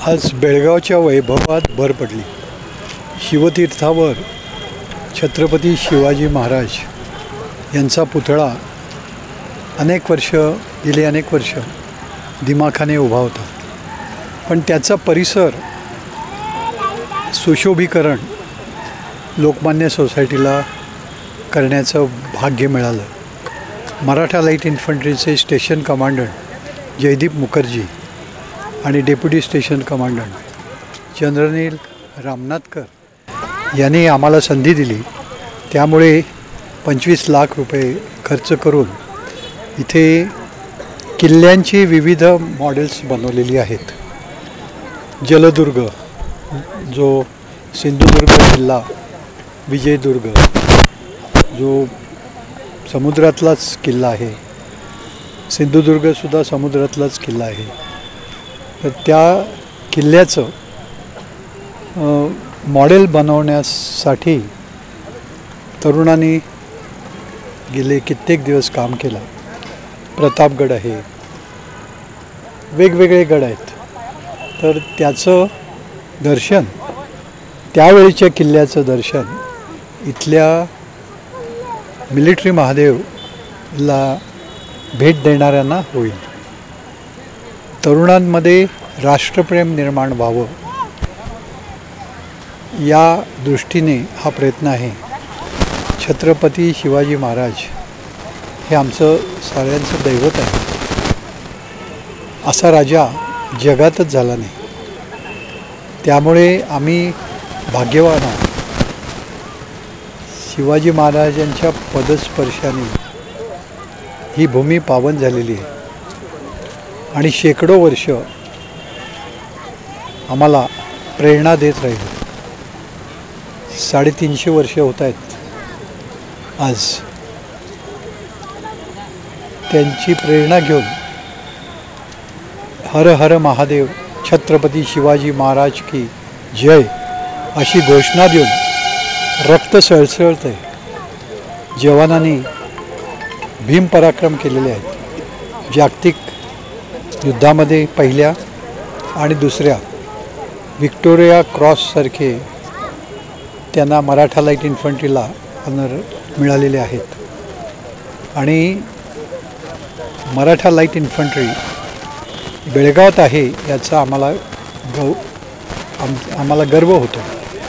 आज बेळगावच्या वैभवात भर पडली। शिवतीर्थावर छत्रपती शिवाजी महाराज यांचा पुतळा गेली अनेक वर्ष दिमाखाने उभा होता, पण त्याचा परिसर सुशोभीकरण लोकमान्य सोसायटीला करण्याचं भाग्य मिळालं। मराठा लाईट इन्फंट्रीचे स्टेशन कमांडंट जयदीप मुखर्जी आणि deputy station commandant Chandraneel Ramnathkar यांनी आम्हाला संधी दिली। त्यामुळे 25 लाख रुपये खर्च करून इथे किल्ल्यांची विविध मॉडेल्स बनवलेली आहेत। जलदुर्ग जो सिंधुदुर्ग किल्ला, विजयदुर्ग जो समुद्रातलाच किल्ला आहे, सिंधुदुर्गसुद्धा समुद्रातलाच किल्ला आहे। तर त्या किल्ल्याचं मॉडेल बनवण्यासाठी तरुणांनी गेले कित्येक दिवस काम केलं। प्रतापगड आहे, वेगवेगळे गड आहेत। तर त्याचं दर्शन, त्यावेळीच्या किल्ल्याचं दर्शन इथल्या मिलिटरी महादेवला भेट देणाऱ्यांना होईल। तरुणांमध्ये राष्ट्रप्रेम निर्माण व्हावं या दृष्टीने हा प्रयत्न आहे। छत्रपती शिवाजी महाराज हे आमचं साऱ्यांचं दैवत आहे। असा राजा जगातच झाला नाही, त्यामुळे आम्ही भाग्यवान आहोत। शिवाजी महाराजांच्या पदस्पर्शाने ही भूमी पावन झालेली आहे आणि शेकडो वर्ष आम्हाला प्रेरणा देत राहील। 350 वर्ष होत आहेत आज। त्यांची प्रेरणा घेऊन हर हर महादेव, छत्रपती शिवाजी महाराज की जय अशी घोषणा देऊन रक्त सळसळतंय। जवानांनी भीमपराक्रम केलेले आहेत। जागतिक युद्धामध्ये पहिल्या आणि दुसऱ्या व्हिक्टोरिया क्रॉससारखे त्यांना मराठा लाईट इन्फंट्रीला ऑनर मिळालेले आहेत। आणि मराठा लाईट इन्फंट्री बेळगावात आहे याचा आम्हाला गर्व होतो।